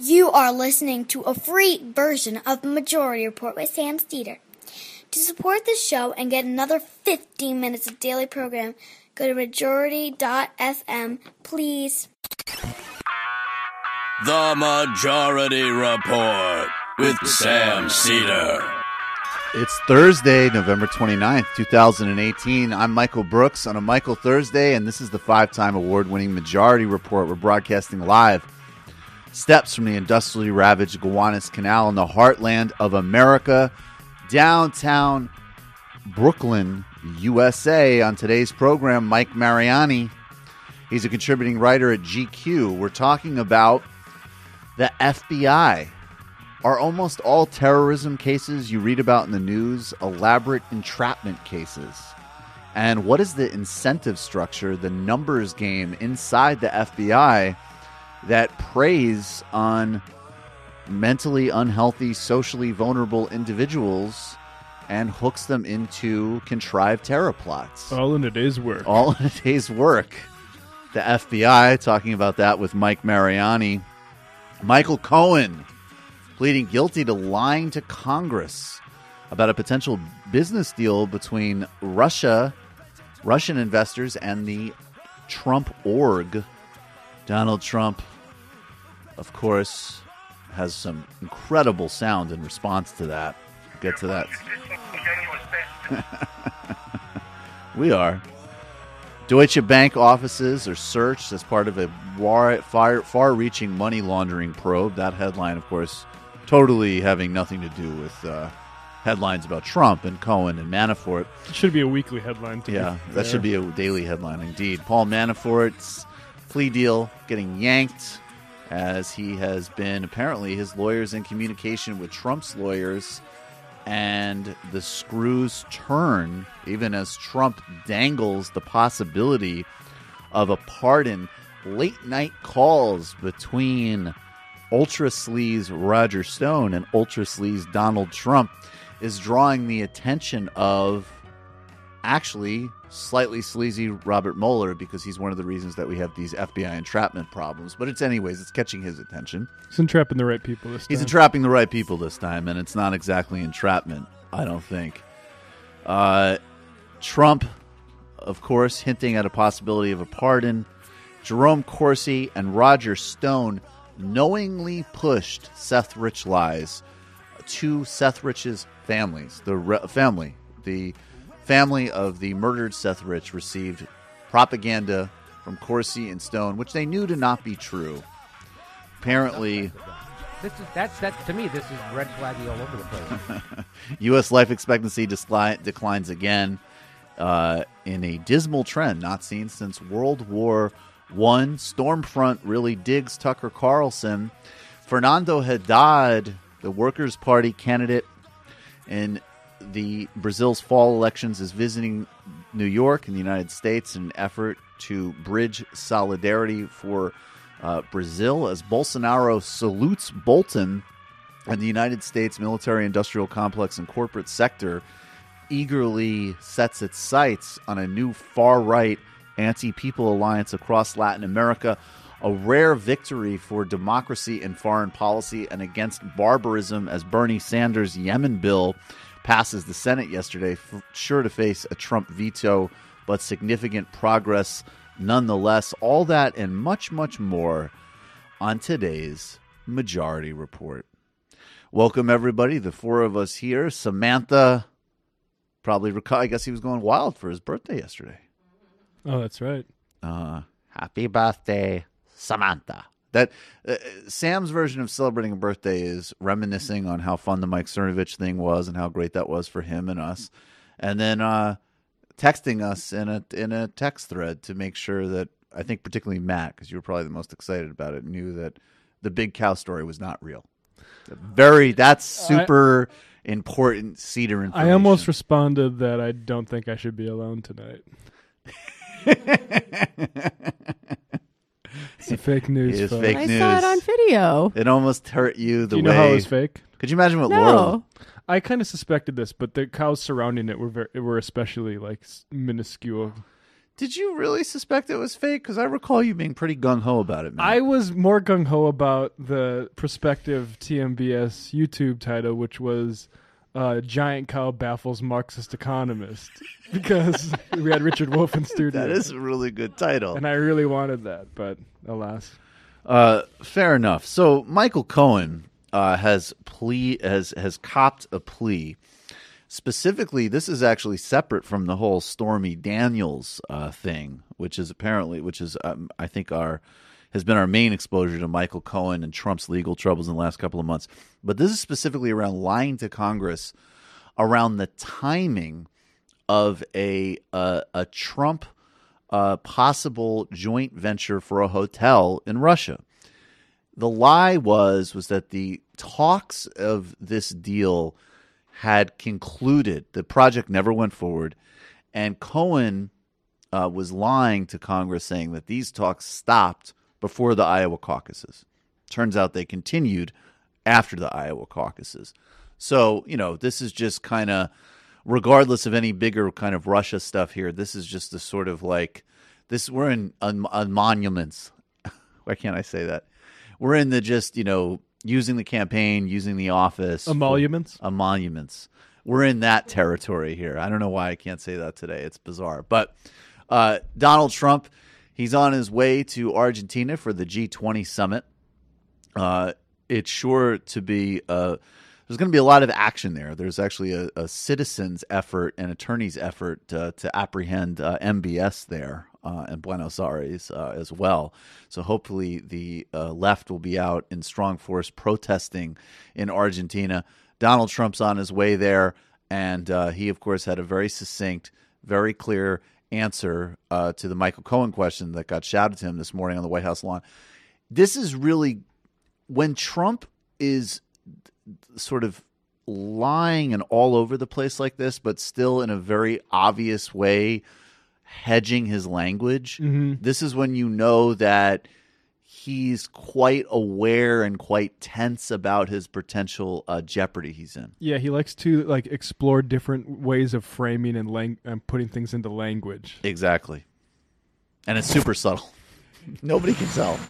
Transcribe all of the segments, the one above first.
You are listening to a free version of the Majority Report with Sam Steeder. To support this show and get another 15 minutes of daily program, go to majority.fm, please. The Majority Report with Sam Steeder. It's Thursday, November 29th, 2018. I'm Michael Brooks on a Michael Thursday, and this is the 5-time award-winning Majority Report. We're broadcasting live steps from the industrially ravaged Gowanus Canal in the heartland of America, downtown Brooklyn, USA. On today's program, Mike Mariani. He's a contributing writer at GQ. We're talking about the FBI. Are almost all terrorism cases you read about in the news elaborate entrapment cases? And what is the incentive structure, the numbers game inside the FBI that preys on mentally unhealthy, socially vulnerable individuals and hooks them into contrived terror plots? All in a day's work. All in a day's work. The FBI, talking about that with Mike Mariani. Michael Cohen pleading guilty to lying to Congress about a potential business deal between Russian investors and the Trump org. Donald Trump, of course, has some incredible sound in response to that. We'll get to that. We are. Deutsche Bank offices are searched as part of a far-reaching money laundering probe. That headline, of course, totally having nothing to do with headlines about Trump and Cohen and Manafort. It should be a weekly headline. That should be a daily headline indeed. Paul Manafort's plea deal getting yanked as he has been, apparently, his lawyers in communication with Trump's lawyers, and the screws turn even as Trump dangles the possibility of a pardon. Late night calls between ultra sleaze Roger Stone and ultra sleaze Donald Trump is drawing the attention of actually slightly sleazy Robert Mueller, because he's one of the reasons that we have these FBI entrapment problems. But it's catching his attention. He's entrapping the right people this time. He's entrapping the right people this time, and it's not exactly entrapment, I don't think. Trump, of course, hinting at a possibility of a pardon. Jerome Corsi and Roger Stone knowingly pushed Seth Rich lies to Seth Rich's families. The family of the murdered Seth Rich received propaganda from Corsi and Stone, which they knew to not be true. Apparently, to me, this is red flaggy all over the place. U.S. life expectancy declines again in a dismal trend not seen since World War I. Stormfront really digs Tucker Carlson. Fernando Haddad, the Workers' Party candidate in the Brazil's fall elections, is visiting New York in the United States in an effort to bridge solidarity for Brazil as Bolsonaro salutes Bolton, and the United States military-industrial complex and corporate sector eagerly sets its sights on a new far-right anti-people alliance across Latin America, a rare victory for democracy and foreign policy and against barbarism as Bernie Sanders' Yemen bill passes the Senate yesterday, sure to face a Trump veto, but significant progress nonetheless. All that and much, much more on today's Majority Report. Welcome, everybody. The four of us here. Samantha, probably recall, I guess he was going wild for his birthday yesterday. Oh, that's right. Happy birthday, Samantha. That Sam's version of celebrating a birthday is reminiscing on how fun the Mike Cernovich thing was and how great that was for him and us, and then texting us in a text thread to make sure that, I think particularly Matt, because you were probably the most excited about it, knew that the big cow story was not real. That's super important Cedar information. I almost responded that I don't think I should be alone tonight. It's a fake news. It is fake news. I saw it on video. It almost hurt you. Do you know how it was fake? Could you imagine what No. Laurel? I kind of suspected this, but the cows surrounding it were especially like minuscule. Did you really suspect it was fake? Because I recall you being pretty gung-ho about it, man. I was more gung-ho about the prospective TMBS YouTube title, which was Giant Cow Baffles Marxist Economist, because we had Richard Wolff in studio. That is a really good title. And I really wanted that, but alas. Fair enough. So Michael Cohen has copped a plea. Specifically, this is actually separate from the whole Stormy Daniels thing, which is I think has been our main exposure to Michael Cohen and Trump's legal troubles in the last couple of months. But this is specifically around lying to Congress around the timing of a Trump possible joint venture for a hotel in Russia. The lie was that the talks of this deal had concluded. The project never went forward, and Cohen was lying to Congress, saying that these talks stopped before the Iowa caucuses. Turns out they continued after the Iowa caucuses. So, this is just kind of, regardless of any bigger kind of Russia stuff here, this is just the sort of like, we're in monuments. Why can't I say that? We're in the just, using the campaign, using the office. Emoluments? Emoluments. We're in that territory here. I don't know why I can't say that today. It's bizarre. But Donald Trump, he's on his way to Argentina for the G20 summit. It's sure to be there's going to be a lot of action there. There's actually a citizens' effort and attorneys' effort to apprehend MBS there in Buenos Aires as well. So hopefully the left will be out in strong force protesting in Argentina. Donald Trump's on his way there, and he, of course, had a very succinct, very clear answer to the Michael Cohen question that got shouted to him this morning on the White House lawn. This is really when Trump is sort of lying and all over the place like this, but still in a very obvious way hedging his language. Mm-hmm. This is when you know that he's quite aware and quite tense about his potential jeopardy he's in. Yeah, he likes to explore different ways of framing and putting things into language. Exactly. And it's super subtle. Nobody can tell.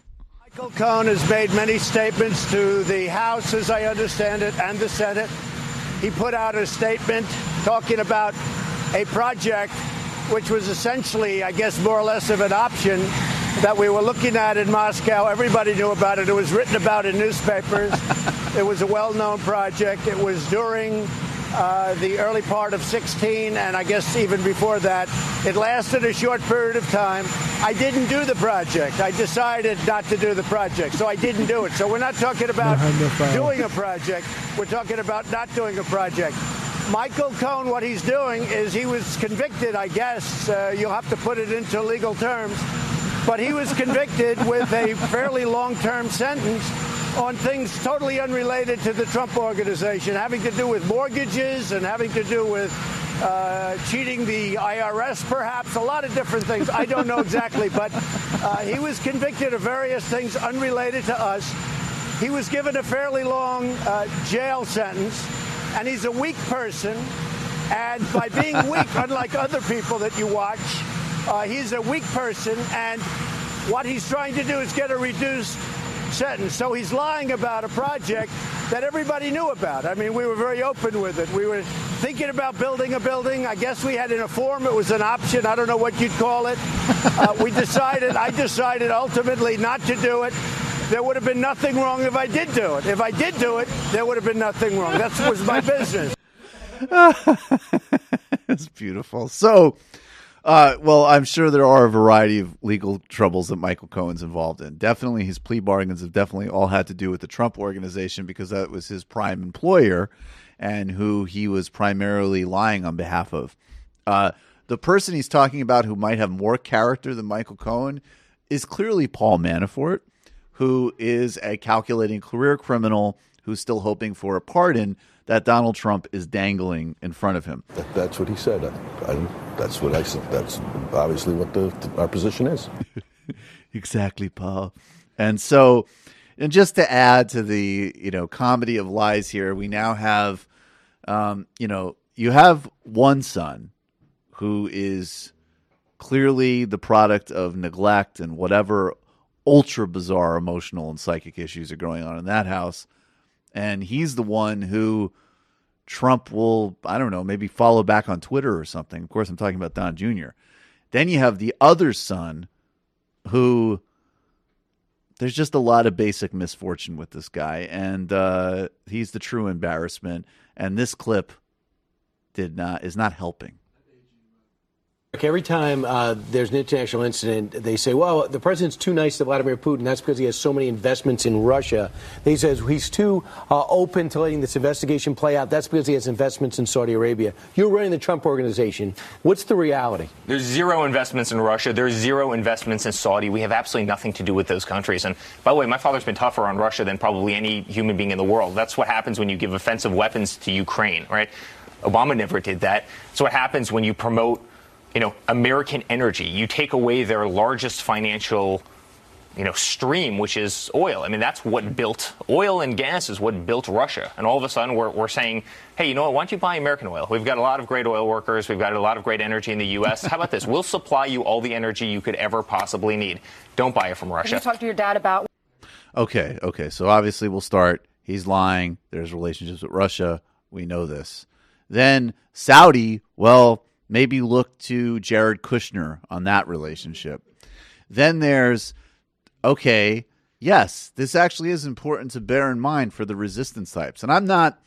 Michael Cohen has made many statements to the House, as I understand it, and the Senate. He put out a statement talking about a project which was essentially, I guess, more or less of an option that we were looking at in Moscow. Everybody knew about it. It was written about in newspapers. It was a well-known project. It was during the early part of 16, and I guess even before that. It lasted a short period of time. I didn't do the project. I decided not to do the project, so I didn't do it. So we're not talking about doing a project. We're talking about not doing a project. Michael Cohen, what he's doing is he was convicted, I guess. You'll have to put it into legal terms. But he was convicted with a fairly long-term sentence on things totally unrelated to the Trump organization, having to do with mortgages and having to do with cheating the IRS, perhaps, a lot of different things. I don't know exactly, but he was convicted of various things unrelated to us. He was given a fairly long jail sentence, and he's a weak person. And by being weak, unlike other people that you watch, he's a weak person, and what he's trying to do is get a reduced sentence. So he's lying about a project that everybody knew about. I mean, we were very open with it. We were thinking about building a building. I guess we had in a form. It was an option. I don't know what you'd call it. I decided ultimately not to do it. There would have been nothing wrong if I did do it. If I did do it, there would have been nothing wrong. That was my business. It's beautiful. So, well, I'm sure there are a variety of legal troubles that Michael Cohen's involved in. Definitely his plea bargains have definitely all had to do with the Trump organization, because that was his prime employer and who he was primarily lying on behalf of. The person he's talking about who might have more character than Michael Cohen is clearly Paul Manafort, who is a calculating career criminal who's still hoping for a pardon that Donald Trump is dangling in front of him. That's what he said. That's what I said. That's obviously what our position is. Exactly, Paul. And so, and just to add to the comedy of lies here, we now have, you have one son who is clearly the product of neglect and whatever ultra bizarre emotional and psychic issues are going on in that house. And he's the one who Trump will, I don't know, maybe follow back on Twitter or something. Of course, I'm talking about Don Jr. Then you have the other son who there's just a lot of basic misfortune with this guy. And he's the true embarrassment. And this clip is not helping. Every time there's an international incident, they say, well, the president's too nice to Vladimir Putin. That's because he has so many investments in Russia. He says he's too open to letting this investigation play out. That's because he has investments in Saudi Arabia. You're running the Trump organization. What's the reality? There's zero investments in Russia. There's zero investments in Saudi. We have absolutely nothing to do with those countries. And by the way, my father's been tougher on Russia than probably any human being in the world. That's what happens when you give offensive weapons to Ukraine, right? Obama never did that. So what happens when you promote American energy? You take away their largest financial, stream, which is oil. I mean, that's what built oil and gas is what built Russia. And all of a sudden we're saying, hey, you know what? Why don't you buy American oil? We've got a lot of great oil workers. We've got a lot of great energy in the U.S. How about this? We'll supply you all the energy you could ever possibly need. Don't buy it from Russia. Have you talked to your dad about? Okay. So obviously we'll start. He's lying. There's relationships with Russia. We know this. Then Saudi, well, maybe look to Jared Kushner on that relationship. Then there's, okay, yes, this actually is important to bear in mind for the resistance types. And I'm not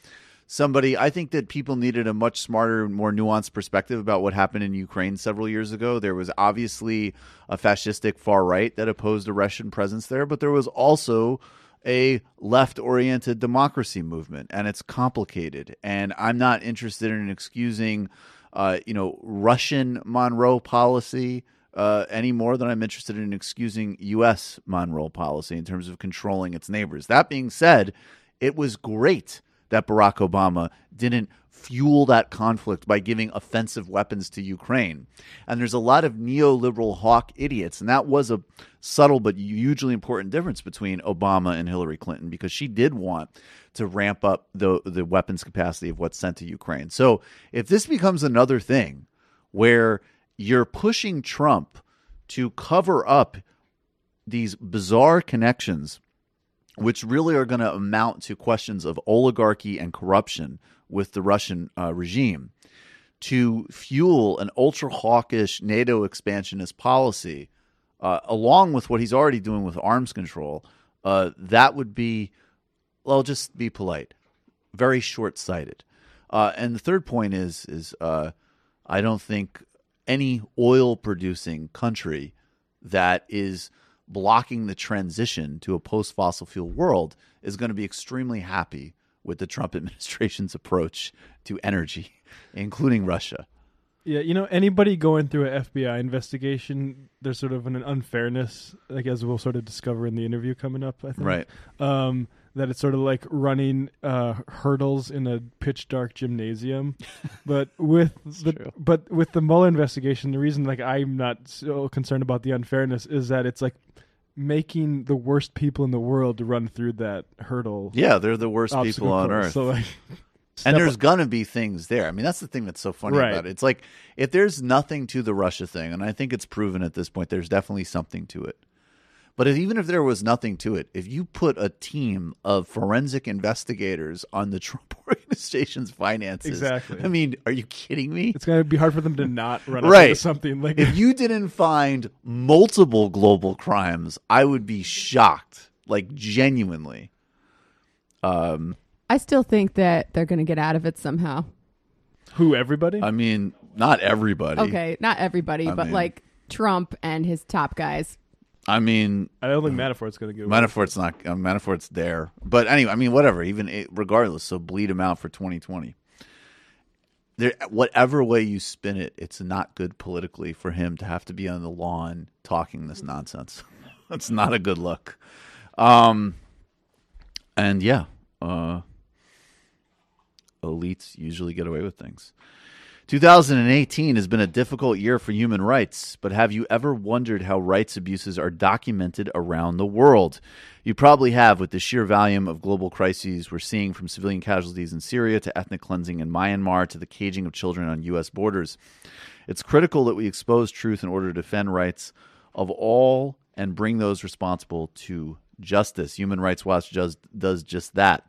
somebody, I think that people needed a much smarter, more nuanced perspective about what happened in Ukraine several years ago. There was obviously a fascistic far right that opposed a Russian presence there, but there was also a left-oriented democracy movement, and it's complicated. And I'm not interested in excusing Russian Monroe policy any more than I'm interested in excusing U.S. Monroe policy in terms of controlling its neighbors. That being said, it was great that Barack Obama didn't fuel that conflict by giving offensive weapons to Ukraine. And there's a lot of neoliberal hawk idiots, and that was a subtle but hugely important difference between Obama and Hillary Clinton, because she did want to ramp up the weapons capacity of what's sent to Ukraine. So if this becomes another thing where you're pushing Trump to cover up these bizarre connections, which really are going to amount to questions of oligarchy and corruption with the Russian regime, to fuel an ultra-hawkish NATO expansionist policy, along with what he's already doing with arms control, that would be, well, just be polite, very short-sighted. And the third point is I don't think any oil-producing country that is blocking the transition to a post-fossil fuel world is going to be extremely happy with the Trump administration's approach to energy, including Russia. Yeah, anybody going through an FBI investigation, there's sort of an unfairness, like as we'll sort of discover in the interview coming up, I think. Right. That it's sort of like running hurdles in a pitch dark gymnasium. But with the Mueller investigation, the reason I'm not so concerned about the unfairness is that it's like making the worst people in the world to run through that hurdle. Yeah, they're the worst people on earth. So and there's going to be things there. I mean, that's the thing that's so funny about it. It's like, if there's nothing to the Russia thing, and I think it's proven at this point, there's definitely something to it. But even if there was nothing to it, if you put a team of forensic investigators on the Trump organization's finances, exactly. I mean, are you kidding me? It's going to be hard for them to not run into something like if you didn't find multiple global crimes, I would be shocked, like genuinely. I still think that they're going to get out of it somehow. Who, everybody? I mean, not everybody. Okay, not everybody, but like Trump and his top guys. I mean, I don't think Manafort's going to go. Manafort's not. Manafort's there, but anyway, I mean, whatever. Regardless, so bleed him out for 2020. Whatever way you spin it, it's not good politically for him to have to be on the lawn talking this nonsense. That's not a good look. And yeah, elites usually get away with things. 2018 has been a difficult year for human rights, but have you ever wondered how rights abuses are documented around the world? You probably have, with the sheer volume of global crises we're seeing, from civilian casualties in Syria to ethnic cleansing in Myanmar to the caging of children on U.S. borders. It's critical that we expose truth in order to defend rights of all and bring those responsible to justice. Human Rights Watch does just that.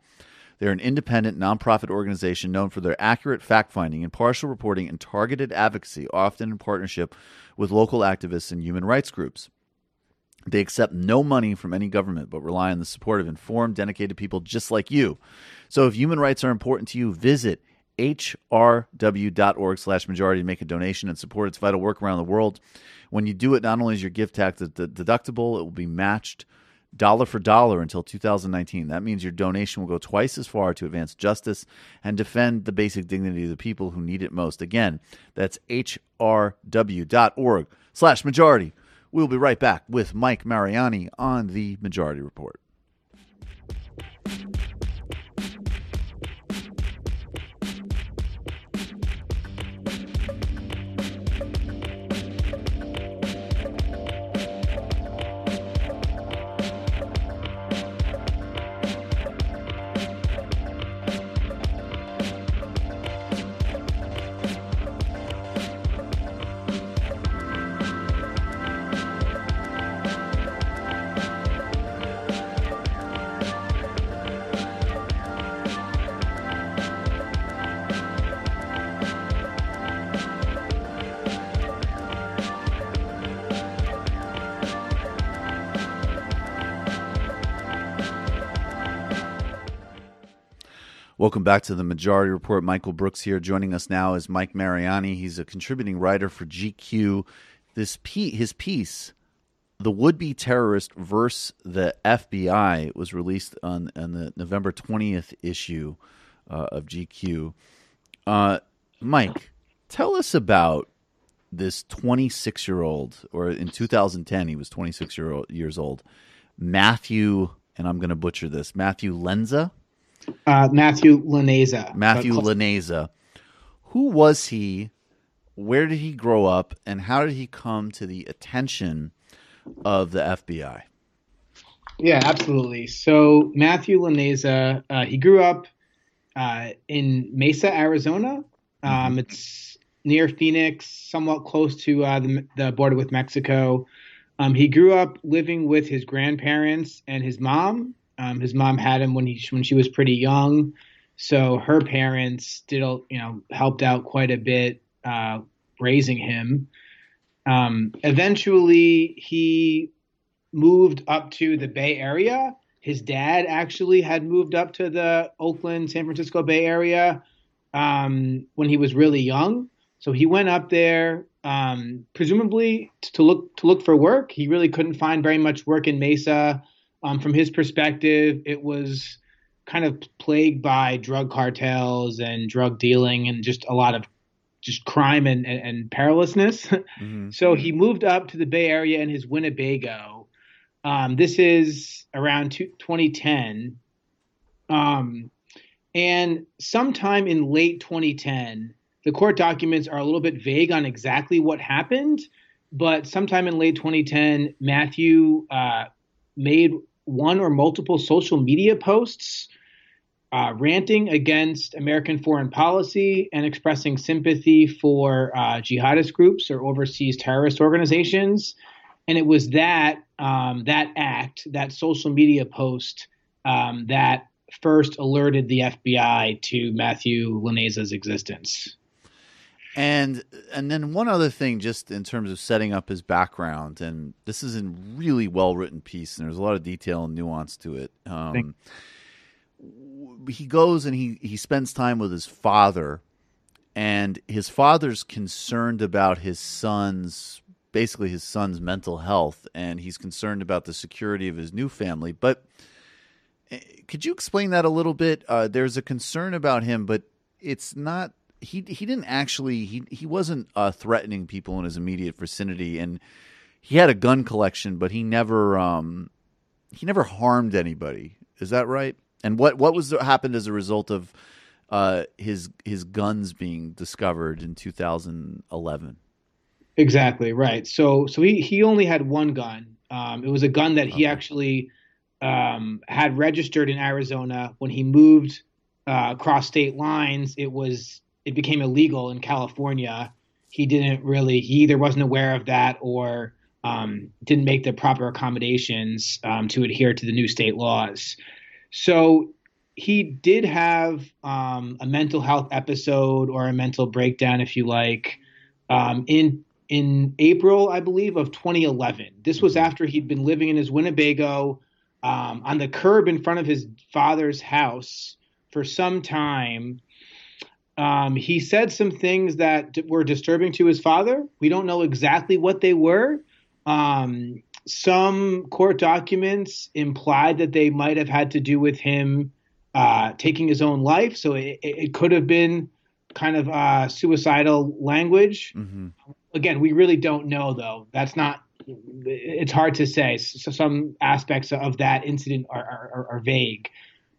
They're an independent, nonprofit organization known for their accurate fact-finding, impartial reporting, and targeted advocacy, often in partnership with local activists and human rights groups. They accept no money from any government, but rely on the support of informed, dedicated people just like you. So if human rights are important to you, visit hrw.org/majority to make a donation and support its vital work around the world. When you do it, not only is your gift tax deductible, it will be matched dollar for dollar until 2019. That means your donation will go twice as far to advance justice and defend the basic dignity of the people who need it most. Again, that's hrw.org/majority. We'll be right back with Mike Mariani on the Majority Report. Welcome back to the Majority Report. Michael Brooks here. Joining us now is Mike Mariani. He's a contributing writer for GQ. His piece, "The Would-Be Terrorist versus the FBI," was released on the November 20th issue of GQ. Mike, tell us about this 26-year-old, or in 2010 he was 26 years old, Matthew, and I'm going to butcher this, Matthew Llaneza? Matthew Llaneza. Matthew Llaneza. Who was he? Where did he grow up? And how did he come to the attention of the FBI? Yeah, absolutely. So Matthew Llaneza, he grew up in Mesa, Arizona. It's near Phoenix, somewhat close to the border with Mexico. He grew up living with his grandparents and his mom. His mom had him when she was pretty young, so her parents helped out quite a bit raising him. Eventually, he moved up to the Bay Area. His dad actually had moved up to the Oakland, San Francisco Bay Area when he was really young. So he went up there, presumably to look for work. He really couldn't find very much work in Mesa. From his perspective, it was kind of plagued by drug cartels and drug dealing and just a lot of just crime and perilousness. Mm-hmm. So he moved up to the Bay Area in his Winnebago. This is around 2010. And sometime in late 2010, the court documents are a little bit vague on exactly what happened, but sometime in late 2010, Matthew made one or multiple social media posts ranting against American foreign policy and expressing sympathy for jihadist groups or overseas terrorist organizations. And it was that social media post, that first alerted the FBI to Matthew Llanneza's existence. And then one other thing, just in terms of setting up his background, and this is a really well-written piece, and there's a lot of detail and nuance to it. He goes and he spends time with his father, and his father's concerned about his son's mental health, and he's concerned about the security of his new family. But could you explain that a little bit? There's a concern about him, but it's not. He didn't actually he wasn't threatening people in his immediate vicinity, and he had a gun collection, but he never harmed anybody. Is that right? And what happened as a result of his guns being discovered in 2011? Exactly right. So he only had one gun. It was a gun that he actually had registered in Arizona. When he moved across state lines, it became illegal in California. he either wasn't aware of that or didn't make the proper accommodations to adhere to the new state laws. So he did have a mental health episode, or a mental breakdown, if you like, in April, I believe, of 2011. This was after he'd been living in his Winnebago on the curb in front of his father's house for some time. He said some things that were disturbing to his father. We don't know exactly what they were. Some court documents implied that they might have had to do with him taking his own life. So it could have been kind of suicidal language. Mm-hmm. Again, we really don't know, though. It's hard to say. So some aspects of that incident are vague.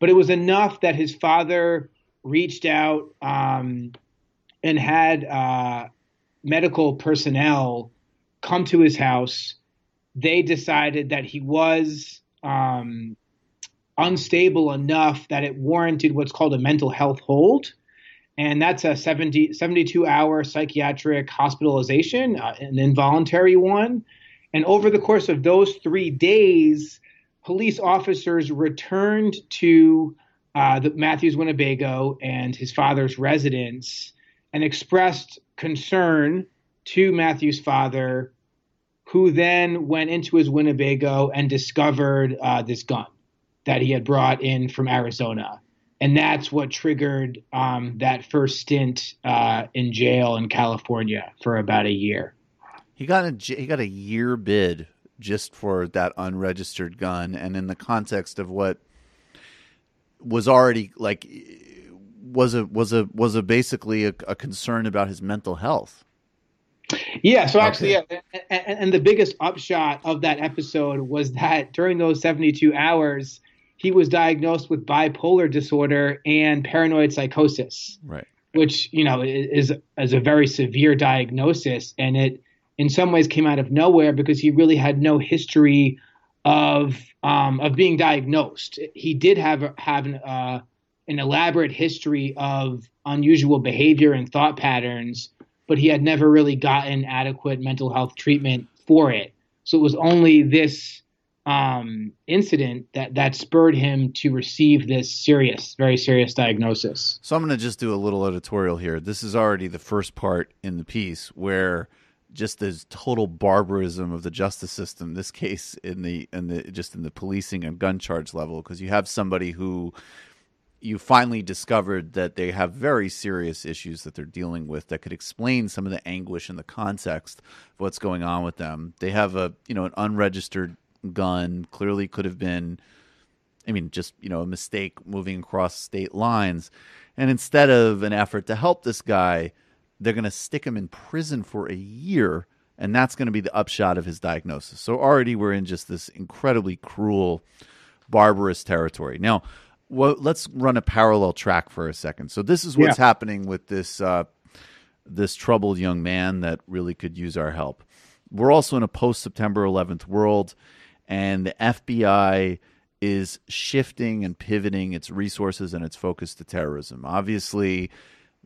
But it was enough that his father reached out and had medical personnel come to his house. They decided that he was unstable enough that it warranted what's called a mental health hold. And that's a 72-hour psychiatric hospitalization, an involuntary one. And over the course of those 3 days, police officers returned to Matthew's Winnebago and his father's residence and expressed concern to Matthew's father, who then went into his Winnebago and discovered this gun that he had brought in from Arizona. And that's what triggered that first stint in jail in California for about a year. He got a year bid just for that unregistered gun, and in the context of what was already was a basically a concern about his mental health. Yeah. So actually, yeah. And the biggest upshot of that episode was that during those 72 hours, he was diagnosed with bipolar disorder and paranoid psychosis, right? Which, is a very severe diagnosis. And it in some ways came out of nowhere because he really had no history of being diagnosed. He did have an elaborate history of unusual behavior and thought patterns, but he had never really gotten adequate mental health treatment for it. So it was only this incident that spurred him to receive this very serious diagnosis. So I'm going to just do a little editorial here. This is already the first part in the piece where just the total barbarism of the justice system, this case in the policing and gun charge level, because you have somebody who you finally discovered that they have very serious issues that they're dealing with that could explain some of the anguish and the context of what's going on with them. They have an unregistered gun, clearly could have been, a mistake moving across state lines. And instead of an effort to help this guy, they're going to stick him in prison for a year, and that's going to be the upshot of his diagnosis. So already we're in just this incredibly cruel, barbarous territory. Now, let's run a parallel track for a second. So this is what's happening with this troubled young man that really could use our help. We're also in a post-September 11th world, and the FBI is shifting and pivoting its resources and its focus to terrorism. Obviously,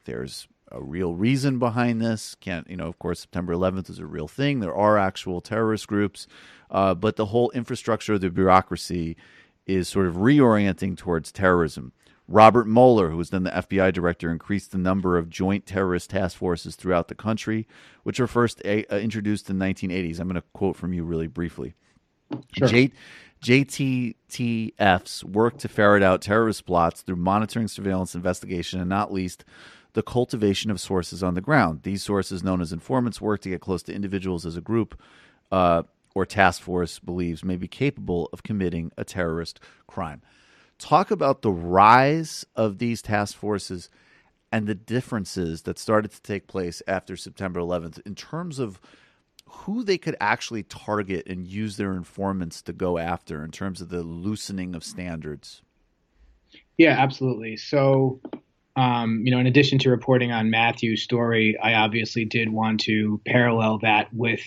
there's a real reason behind this. Of course, September 11th is a real thing. There are actual terrorist groups, but the whole infrastructure of the bureaucracy is sort of reorienting towards terrorism. Robert Mueller, who was then the FBI director, increased the number of joint terrorist task forces throughout the country, which were first introduced in the 1980s. I'm going to quote from you really briefly. Sure. JTTFs work to ferret out terrorist plots through monitoring, surveillance, investigation, and not least the cultivation of sources on the ground. These sources, known as informants, work to get close to individuals as a group or task force believes may be capable of committing a terrorist crime. Talk about the rise of these task forces and the differences that started to take place after September 11th in terms of who they could actually target and use their informants to go after in terms of the loosening of standards. Yeah, absolutely. So, in addition to reporting on Matthew's story, I obviously did want to parallel that with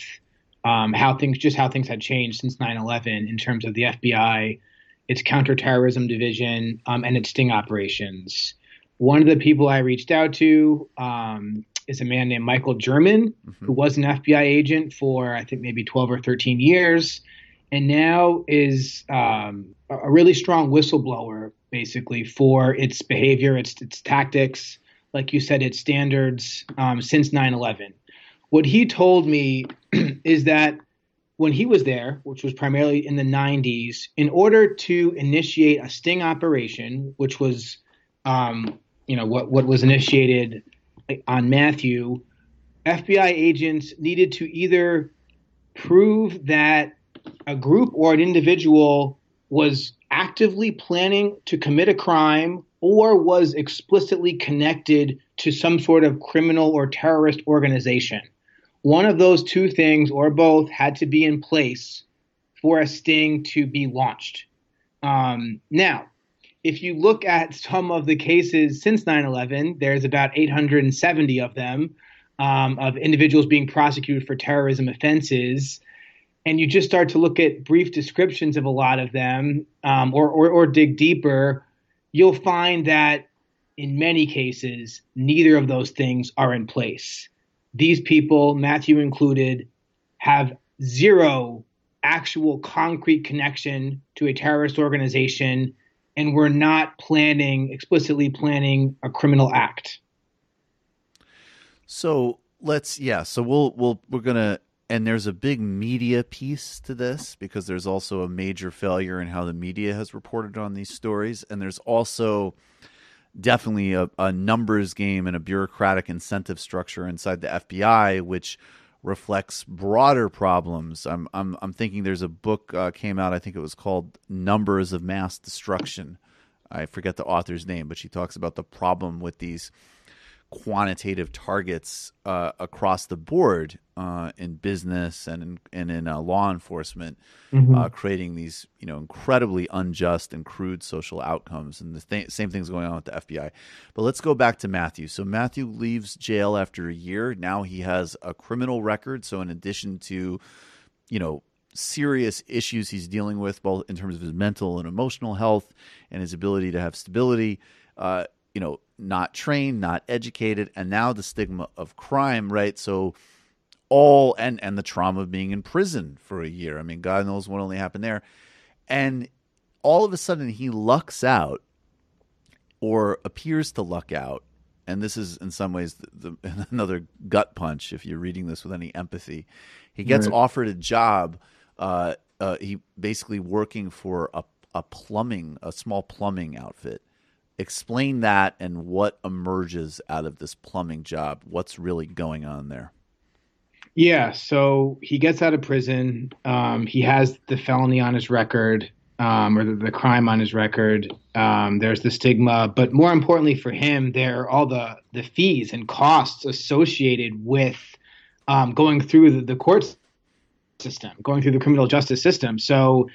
how things had changed since 9/11 in terms of the FBI, its counterterrorism division, and its sting operations. One of the people I reached out to is a man named Michael German, who was an FBI agent for, I think, maybe 12 or 13 years, and now is a really strong whistleblower, basically, for its behavior, its tactics, like you said, its standards since 9/11. What he told me is that when he was there, which was primarily in the 90s, in order to initiate a sting operation, which was what was initiated on Matthew, FBI agents needed to either prove that a group or an individual was actively planning to commit a crime or was explicitly connected to some sort of criminal or terrorist organization. One of those two things, or both, had to be in place for a sting to be launched. Now, if you look at some of the cases since 9/11, there's about 870 of them, of individuals being prosecuted for terrorism offenses. And you just start to look at brief descriptions of a lot of them, or dig deeper, you'll find that in many cases, neither of those things are in place. These people, Matthew included, have zero actual concrete connection to a terrorist organization, and were not explicitly planning a criminal act. So we're going to, and there's a big media piece to this because there's also a major failure in how the media has reported on these stories. And there's also definitely a numbers game and a bureaucratic incentive structure inside the FBI, which reflects broader problems. I'm thinking there's a book came out, I think it was called Numbers of Mass Destruction. I forget the author's name, but she talks about the problem with these quantitative targets across the board in business and in law enforcement, creating these incredibly unjust and crude social outcomes. And the same thing's going on with the FBI. But let's go back to Matthew. So Matthew leaves jail after a year. Now he has a criminal record. So in addition to serious issues he's dealing with, both in terms of his mental and emotional health and his ability to have stability, not trained, not educated, and now the stigma of crime, right? So and the trauma of being in prison for a year. I mean, God knows what only happened there. And all of a sudden he lucks out, or appears to luck out. And this is in some ways another gut punch if you're reading this with any empathy. He gets offered a job. He basically working for a small plumbing outfit. Explain that and what emerges out of this plumbing job. What's really going on there? Yeah, so he gets out of prison. He has the felony on his record, or the crime on his record. There's the stigma, but more importantly for him, there are all the fees and costs associated with going through the court system, going through the criminal justice system. So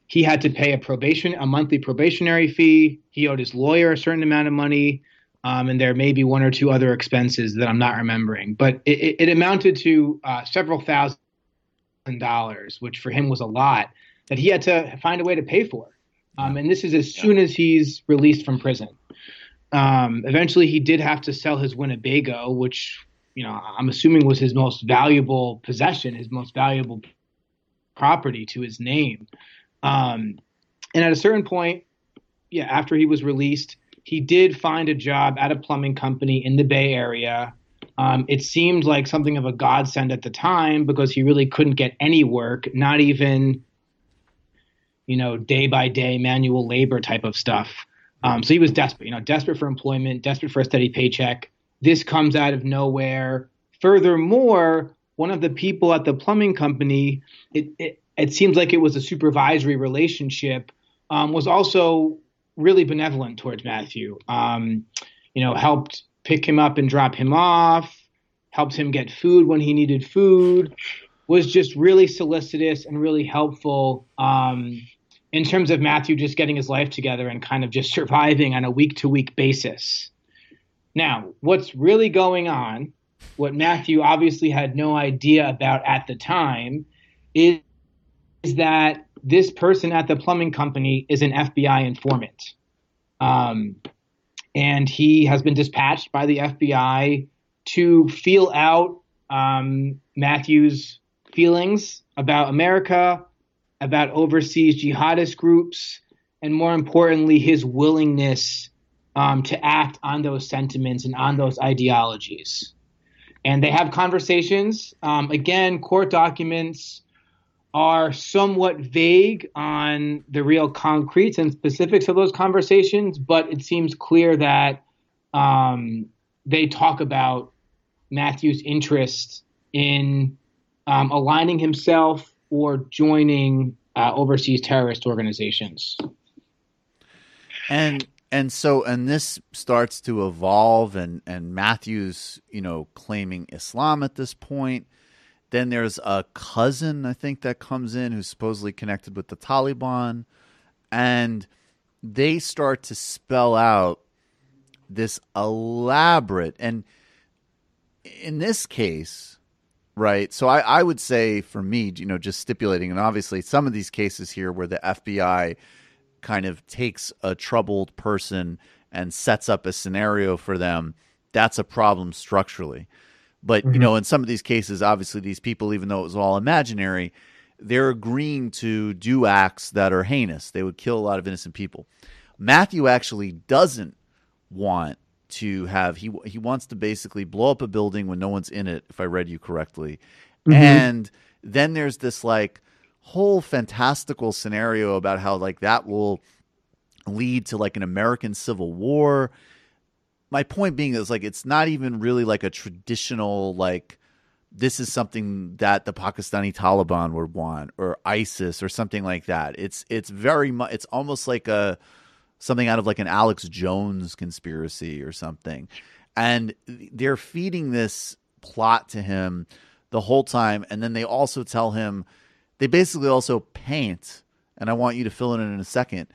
he had to pay a monthly probationary fee. He owed his lawyer a certain amount of money. And there may be one or two other expenses that I'm not remembering. But it amounted to several $1,000s, which for him was a lot, that he had to find a way to pay for. And this is as soon as he's released from prison. Eventually, he did have to sell his Winnebago, which I'm assuming was his most valuable possession, his most valuable property to his name. And at a certain point, after he was released, he did find a job at a plumbing company in the Bay Area. It seemed like something of a godsend at the time because he really couldn't get any work, not even, day by day manual labor type of stuff. So he was desperate, desperate for employment, desperate for a steady paycheck. This comes out of nowhere. Furthermore, one of the people at the plumbing company, it seems like it was a supervisory relationship, was also really benevolent towards Matthew. Helped pick him up and drop him off, helped him get food when he needed food, was just really solicitous and really helpful in terms of Matthew just getting his life together and kind of just surviving on a week-to-week basis. Now, what's really going on, what Matthew obviously had no idea about at the time, is that this person at the plumbing company is an FBI informant. and he has been dispatched by the FBI to feel out Matthew's feelings about America, about overseas jihadist groups, and more importantly, his willingness to act on those sentiments and on those ideologies. And they have conversations. Again, court documents are somewhat vague on the real concretes and specifics of those conversations, but it seems clear that they talk about Matthew's interest in aligning himself or joining overseas terrorist organizations. And this starts to evolve, and Matthew's, claiming Islam at this point. Then there's a cousin, I think, that comes in who's supposedly connected with the Taliban, and they start to spell out this elaborate, and in this case, right, so I would say for me, just stipulating, and obviously some of these cases here where the FBI kind of takes a troubled person and sets up a scenario for them, that's a problem structurally. But, in some of these cases, obviously these people, even though it was all imaginary, they're agreeing to do acts that are heinous. They would kill a lot of innocent people. Matthew actually doesn't want to have, he wants to basically blow up a building when no one's in it, if I read you correctly. And then there's this whole fantastical scenario about how that will lead to an American Civil War. My point being is it's not even really a traditional this is something that the Pakistani Taliban would want, or ISIS or something like that. It's very much, it's almost like something out of an Alex Jones conspiracy or something. And they're feeding this plot to him the whole time, and then they also tell him, they basically also paint, and I want you to fill it in a second,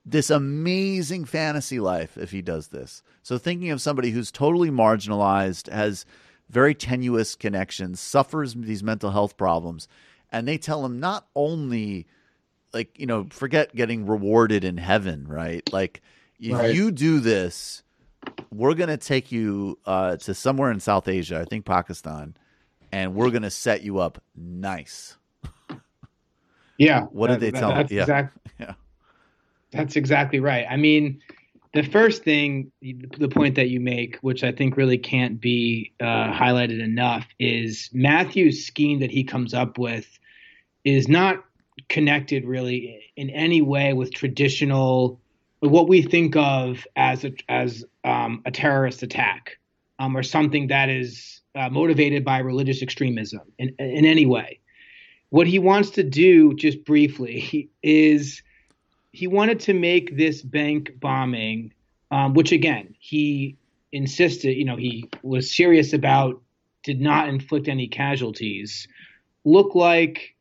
this amazing fantasy life if he does this. So thinking of somebody who's totally marginalized, has very tenuous connections, suffers these mental health problems, and they tell him not only, forget getting rewarded in heaven, right? If you do this, we're going to take you to somewhere in South Asia, I think Pakistan, and we're going to set you up nice. Yeah. What did they tell him? Yeah. That's exactly right. I mean, the first thing, the point that you make, which I think really can't be highlighted enough, is Matthew's scheme that he comes up with is not connected really in any way with traditional, what we think of as a terrorist attack, or something that is motivated by religious extremism in any way. What he wants to do, just briefly, is he wanted to make this bank bombing, which again, he insisted, he was serious about, did not inflict any casualties, look like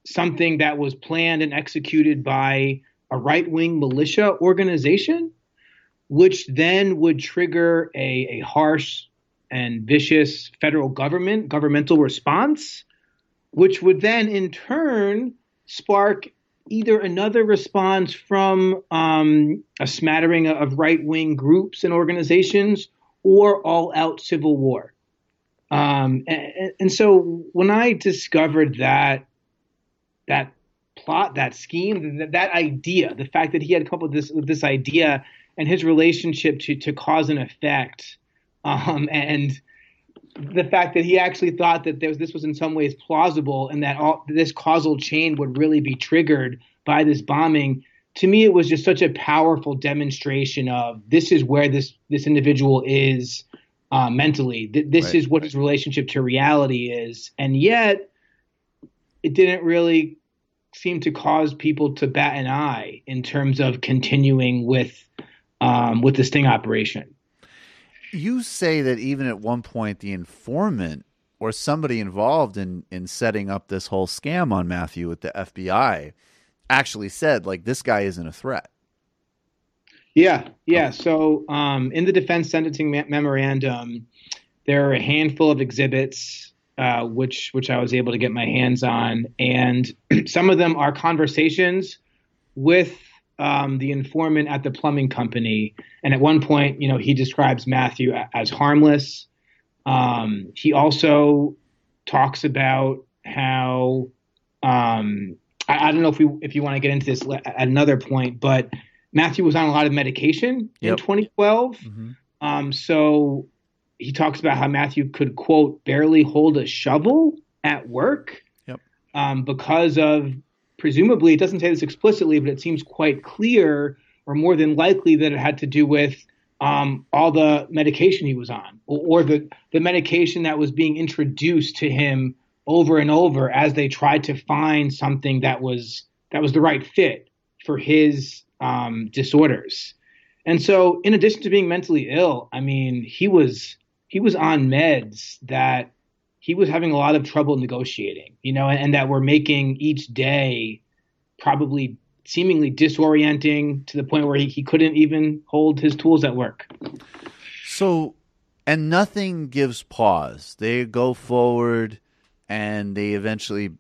something that was planned and executed by a right-wing militia organization, which then would trigger a harsh and vicious federal governmental response, which would then in turn spark either another response from a smattering of right-wing groups and organizations, or all-out civil war. And so when I discovered that plot, that scheme, that idea, the fact that he had come up with this idea and his relationship to cause and effect, and the fact that he actually thought that this was in some ways plausible, and that this causal chain would really be triggered by this bombing, to me, it was just such a powerful demonstration of this is where this individual is mentally. This is what his relationship to reality is. And yet it didn't really seem to cause people to bat an eye in terms of continuing with the sting operation. You say that even at one point, the informant or somebody involved in setting up this whole scam on Matthew with the FBI actually said, this guy isn't a threat. Yeah. So in the defense sentencing memorandum, there are a handful of exhibits which I was able to get my hands on, and some of them are conversations with the informant at the plumbing company. And at one point, he describes Matthew as harmless. He also talks about how I don't know if you want to get into this at another point, but Matthew was on a lot of medication in 2012. So he talks about how Matthew could, quote, barely hold a shovel at work because of, presumably, it doesn't say this explicitly, but it seems quite clear or more than likely that it had to do with all the medication he was on or the medication that was being introduced to him over and over as they tried to find something that was the right fit for his disorders. And so in addition to being mentally ill, I mean, he was on meds that he was having a lot of trouble negotiating, and that were making each day probably seemingly disorienting to the point where he couldn't even hold his tools at work. So, and nothing gives pause. They go forward and they eventually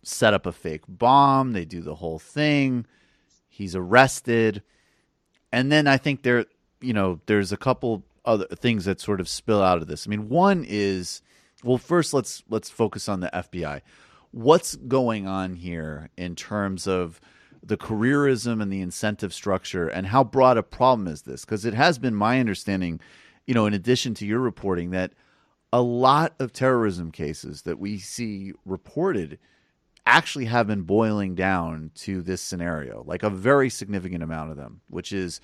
set up a fake bomb. They do the whole thing. He's arrested. And then I think there's a couple other things that sort of spill out of this. I mean, one is, well, first let's focus on the FBI. What's going on here in terms of the careerism and the incentive structure, and how broad a problem is this? Because it has been my understanding, in addition to your reporting, that a lot of terrorism cases that we see reported actually have been boiling down to this scenario, like a very significant amount of them, which is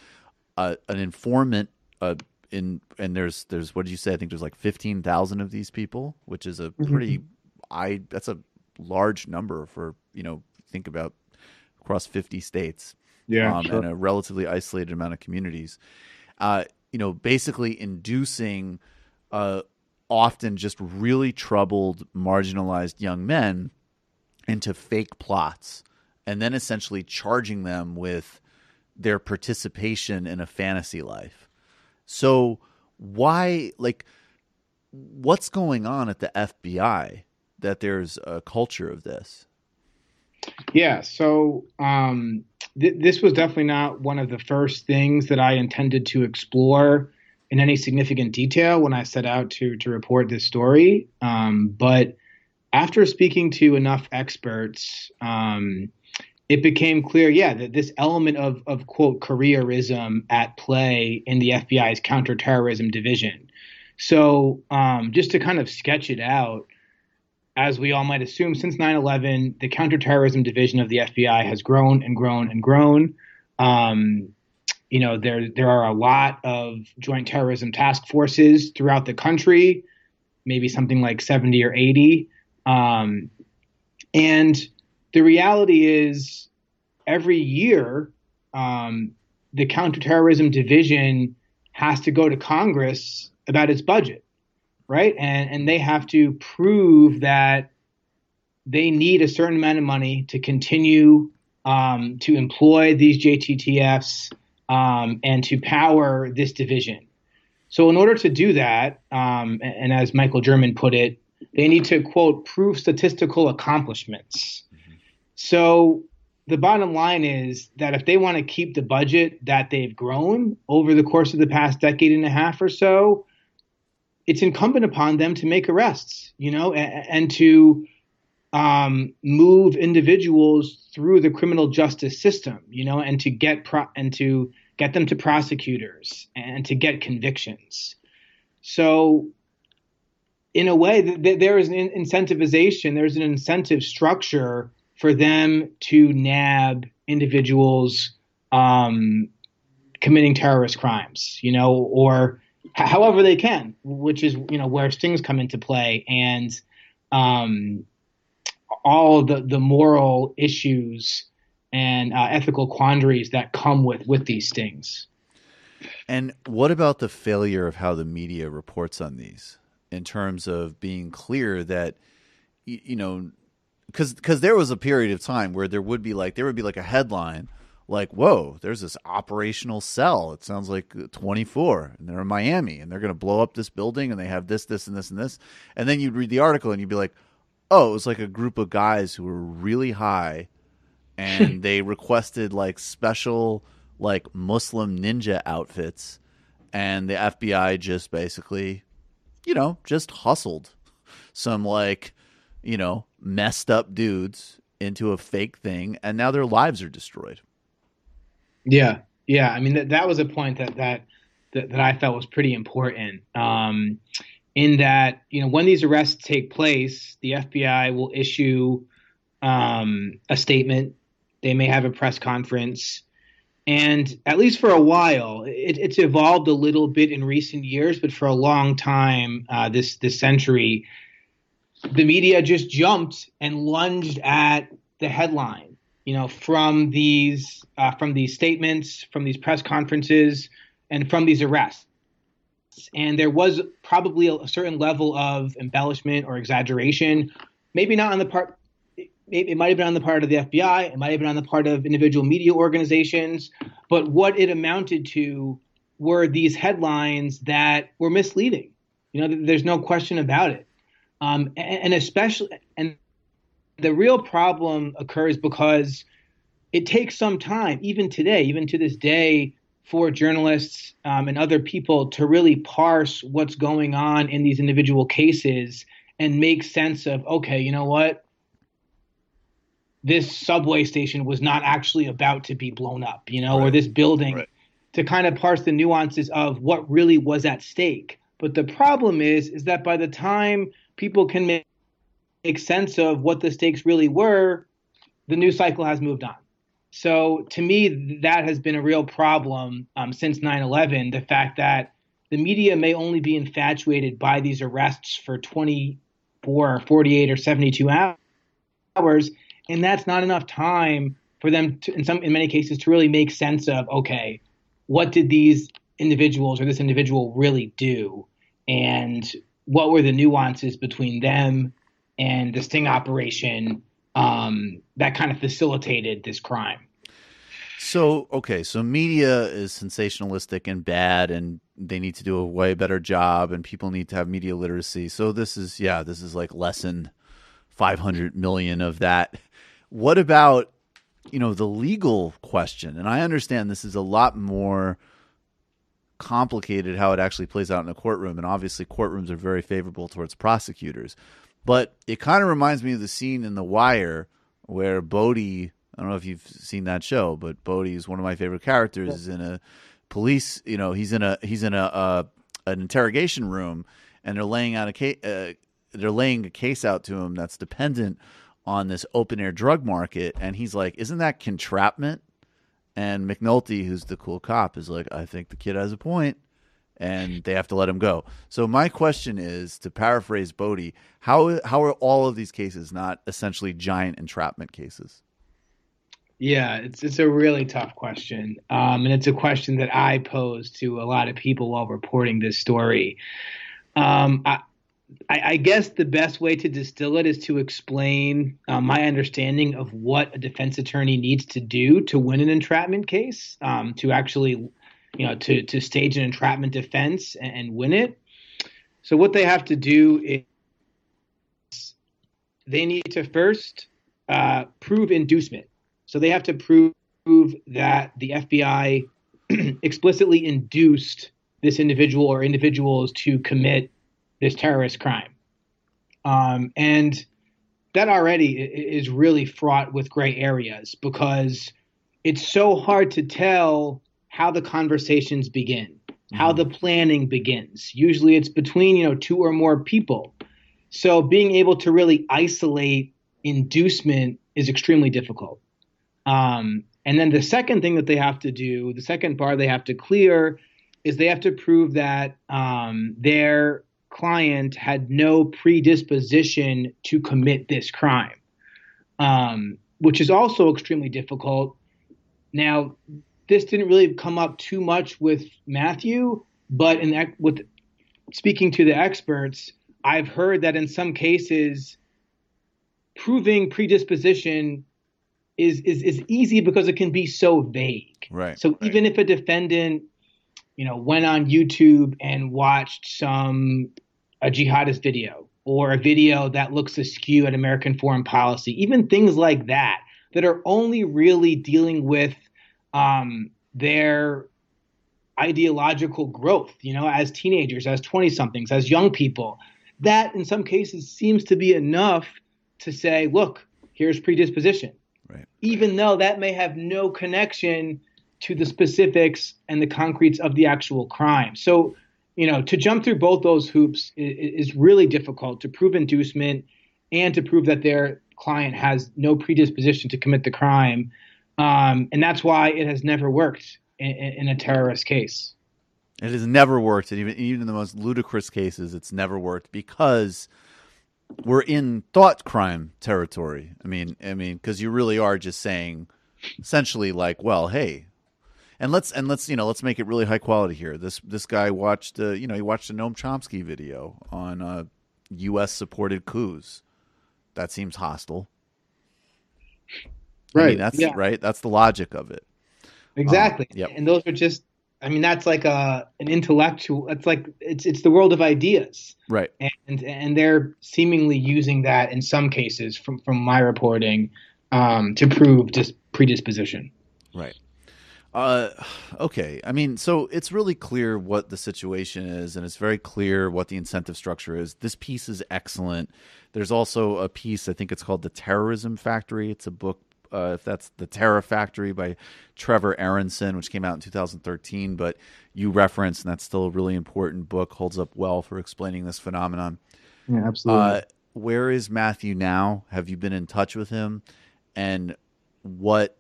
an informant and there's what did you say? I think there's like 15,000 of these people, which is a pretty that's a large number for, think about across 50 states. Yeah, sure. And a relatively isolated amount of communities. Basically inducing often just really troubled, marginalized young men into fake plots, and then essentially charging them with their participation in a fantasy life. So what's going on at the FBI that there's a culture of this? Yeah, so this was definitely not one of the first things that I intended to explore in any significant detail when I set out to report this story. But after speaking to enough experts, it became clear, that this element of quote, careerism at play in the FBI's counterterrorism division. So just to kind of sketch it out, as we all might assume, since 9/11, the counterterrorism division of the FBI has grown and grown and grown. There are a lot of joint terrorism task forces throughout the country, maybe something like 70 or 80. And the reality is every year, the counterterrorism division has to go to Congress about its budget. Right. And they have to prove that they need a certain amount of money to continue to employ these JTTFs and to power this division. So in order to do that, and as Michael German put it, they need to, quote, prove statistical accomplishments. So the bottom line is that if they want to keep the budget that they've grown over the course of the past decade and a half or so, it's incumbent upon them to make arrests, and to move individuals through the criminal justice system, and to get them to prosecutors and to get convictions. So in a way, there is an incentivization, there's an incentive structure for them to nab individuals committing terrorist crimes, or however they can, which is, where stings come into play, and all the moral issues and ethical quandaries that come with these stings. And what about the failure of how the media reports on these, in terms of being clear that, because there was a period of time where there would be like a headline like, whoa, there's this operational cell. It sounds like 24, and they're in Miami, and they're going to blow up this building, and they have this, this, and this, and this. And then you'd read the article, and you'd be like, oh, it was like a group of guys who were really high and they requested like special like Muslim ninja outfits, and the FBI just basically, just hustled some like, messed up dudes into a fake thing, and now their lives are destroyed. Yeah. I mean, that was a point that I felt was pretty important. In that, when these arrests take place, the FBI will issue a statement. They may have a press conference. And at least for a while, it's evolved a little bit in recent years, but for a long time, this century, the media just jumped and lunged at the headline, from these statements, from these press conferences, and from these arrests. And there was probably a certain level of embellishment or exaggeration, maybe not on the part. It might have been on the part of the FBI. It might have been on the part of individual media organizations. But what it amounted to were these headlines that were misleading. There's no question about it. And the real problem occurs because it takes some time, even today, even to this day, for journalists and other people to really parse what's going on in these individual cases and make sense of, okay, you know what? This subway station was not actually about to be blown up, right. Or this building, right. To kind of parse the nuances of what really was at stake. But the problem is that by the time people can make sense of what the stakes really were, the news cycle has moved on. So to me, that has been a real problem since 9/11, the fact that the media may only be infatuated by these arrests for 24, 48, or 72 hours, and that's not enough time for them to, in many cases, to really make sense of, okay, what did these individuals or this individual really do, and what were the nuances between them and the sting operation that kind of facilitated this crime. So media is sensationalistic and bad, and they need to do a way better job, and people need to have media literacy. So this is like lesson 500 million of that. What about, the legal question? And I understand this is a lot more complicated how it actually plays out in a courtroom, and obviously courtrooms are very favorable towards prosecutors. But it kind of reminds me of the scene in The Wire where Bodie, I don't know if you've seen that show, but Bodie is one of my favorite characters. Is in a police, he's in an interrogation room, and they're laying out they're laying a case out to him that's dependent on this open air drug market, and he's like, "Isn't that entrapment?" And McNulty, who's the cool cop, is like, "I think the kid has a point," and they have to let him go. So my question is, to paraphrase Bodie, how are all of these cases not essentially giant entrapment cases? Yeah, it's a really tough question, and it's a question that I pose to a lot of people while reporting this story. I guess the best way to distill it is to explain my understanding of what a defense attorney needs to do to win an entrapment case, to actually, to stage an entrapment defense and win it. So what they have to do is they need to first prove inducement. So they have to prove that the FBI explicitly induced this individual or individuals to commit this terrorist crime. And that already is really fraught with gray areas, because it's so hard to tell how the conversations begin, how the planning begins. Usually it's between, two or more people. So being able to really isolate inducement is extremely difficult. And then the second thing that they have to do, the second bar they have to clear, is they have to prove that their client had no predisposition to commit this crime, which is also extremely difficult. Now, this didn't really come up too much with Matthew, but with speaking to the experts, I've heard that in some cases, proving predisposition is easy because it can be so vague. Right. So even if a defendant, went on YouTube and watched a jihadist video or a video that looks askew at American foreign policy, even things like that, that are only really dealing with their ideological growth, as teenagers, as 20-somethings, as young people. That, in some cases, seems to be enough to say, look, here's predisposition. Right. Even though that may have no connection to the specifics and the concretes of the actual crime. So, to jump through both those hoops is really difficult, to prove inducement and to prove that their client has no predisposition to commit the crime. And that's why it has never worked in a terrorist case. It has never worked. And even in the most ludicrous cases, it's never worked because we're in thought crime territory. I mean, because you really are just saying essentially like, well, hey, and let's make it really high quality here. This guy watched he watched a Noam Chomsky video on U.S. supported coups. That seems hostile. Right. I mean, that's right. That's the logic of it. Exactly. Yep. And those are just, that's like an intellectual, it's like, it's the world of ideas. Right. And they're seemingly using that in some cases from my reporting to prove just predisposition. Right. Okay. So it's really clear what the situation is, and it's very clear what the incentive structure is. This piece is excellent. There's also a piece, I think it's called The Terrorism Factory. It's a book, if that's The Terror Factory by Trevor Aronson, which came out in 2013, but you referenced, and that's still a really important book, holds up well for explaining this phenomenon. Yeah, absolutely. Where is Matthew now? Have you been in touch with him? And what,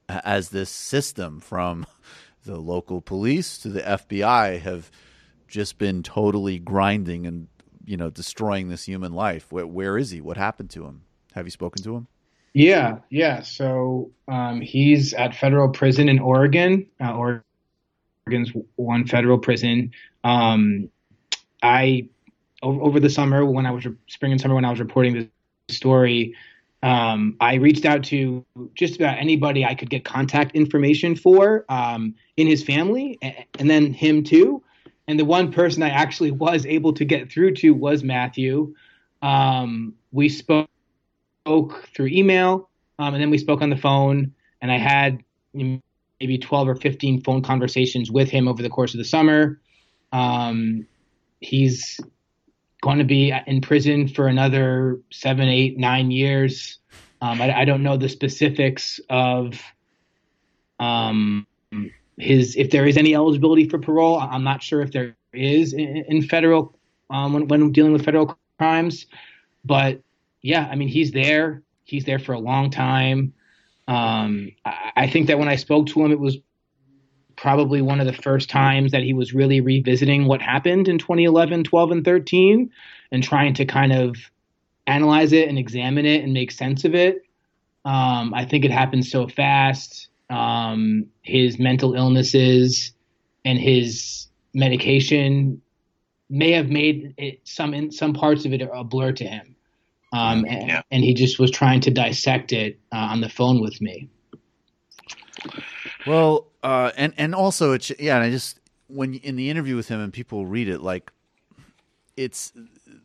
as this system from the local police to the FBI have just been totally grinding and, destroying this human life. Where is he? What happened to him? Have you spoken to him? Yeah. So he's at federal prison in Oregon. Oregon's one federal prison. Over the summer spring and summer when I was reporting this story, I reached out to just about anybody I could get contact information for in his family, and then him too. And the one person I actually was able to get through to was Matthew. We spoke through email, and then we spoke on the phone, and I had maybe 12 or 15 phone conversations with him over the course of the summer. He's going to be in prison for another 7, 8, 9 years. I don't know the specifics of if there is any eligibility for parole. I'm not sure if there is in federal when dealing with federal crimes. But yeah, he's there. He's there for a long time. I think that when I spoke to him, it was probably one of the first times that he was really revisiting what happened in 2011, 12, and 13 and trying to kind of analyze it and examine it and make sense of it. I think it happened so fast. His mental illnesses and his medication may have made some parts of it a blur to him. And he just was trying to dissect it on the phone with me. Well, and also when in the interview with him and people read it, like it's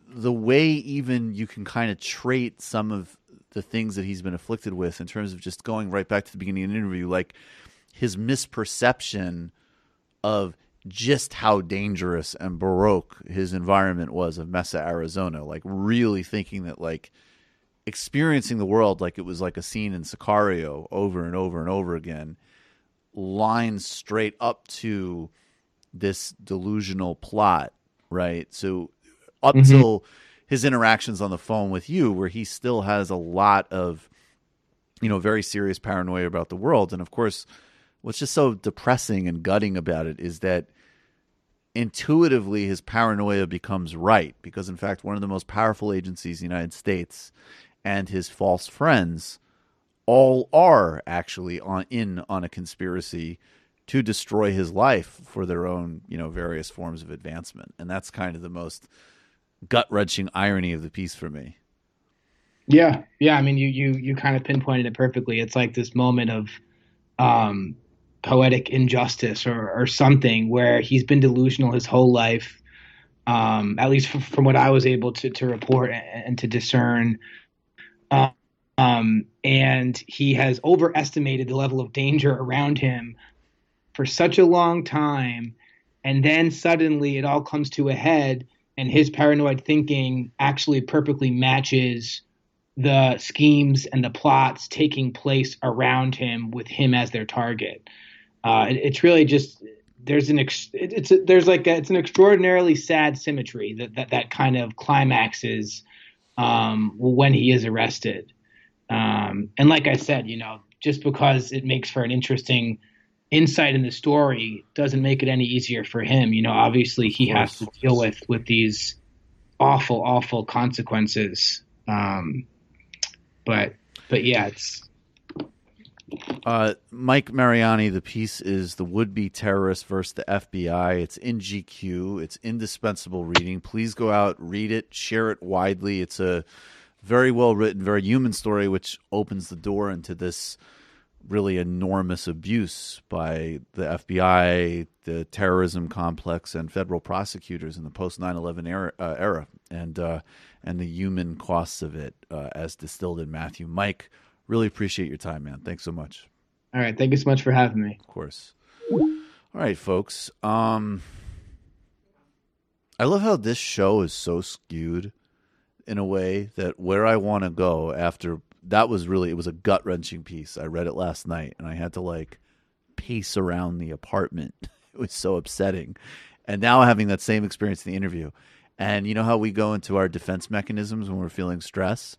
the way even you can kind of trait some of the things that he's been afflicted with in terms of just going right back to the beginning of the interview, like his misperception of just how dangerous and baroque his environment was of Mesa, Arizona, like really thinking that like experiencing the world like it was like a scene in Sicario over and over and over again lines straight up to this delusional plot, right? So up till his interactions on the phone with you, where he still has a lot of, very serious paranoia about the world. And of course, what's just so depressing and gutting about it is that intuitively his paranoia becomes right, because in fact, one of the most powerful agencies in the United States and his false friends all are actually on a conspiracy to destroy his life for their own, various forms of advancement. And that's kind of the most gut-wrenching irony of the piece for me. Yeah. You kind of pinpointed it perfectly. It's like this moment of poetic injustice or something where he's been delusional his whole life, at least from what I was able to report and to discern. And he has overestimated the level of danger around him for such a long time. And then suddenly it all comes to a head, and his paranoid thinking actually perfectly matches the schemes and the plots taking place around him with him as their target. It's really just it's an extraordinarily sad symmetry that kind of climaxes when he is arrested. And like I said, just because it makes for an interesting insight in the story doesn't make it any easier for him. Obviously he has to deal with these awful consequences. But yeah, it's Mike Mariani. The piece is The Would-Be Terrorist versus the FBI. It's in GQ. It's indispensable reading. Please go out, read it, share it widely. It's a very well written, very human story, which opens the door into this really enormous abuse by the FBI, the terrorism complex, and federal prosecutors in the post 9/11 era, and the human costs of it, as distilled in Matthew. Mike, really appreciate your time, man. Thanks so much. All right, thank you so much for having me. Of course. All right, folks. I love how this show is so skewed in a way that where I want to go after. It was a gut-wrenching piece. I read it last night, and I had to, pace around the apartment. It was so upsetting. And now having that same experience in the interview. And you know how we go into our defense mechanisms when we're feeling stress?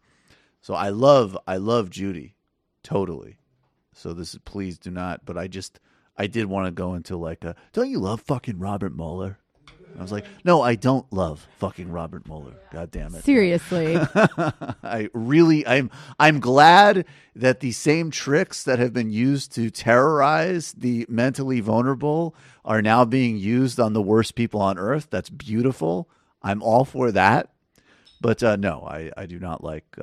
So I love Judy. Totally. So please do not. But I did want to go into don't you love fucking Robert Mueller? I was like, no, I don't love fucking Robert Mueller. God damn it. Seriously. I'm glad that the same tricks that have been used to terrorize the mentally vulnerable are now being used on the worst people on earth. That's beautiful. I'm all for that. But no, I do not like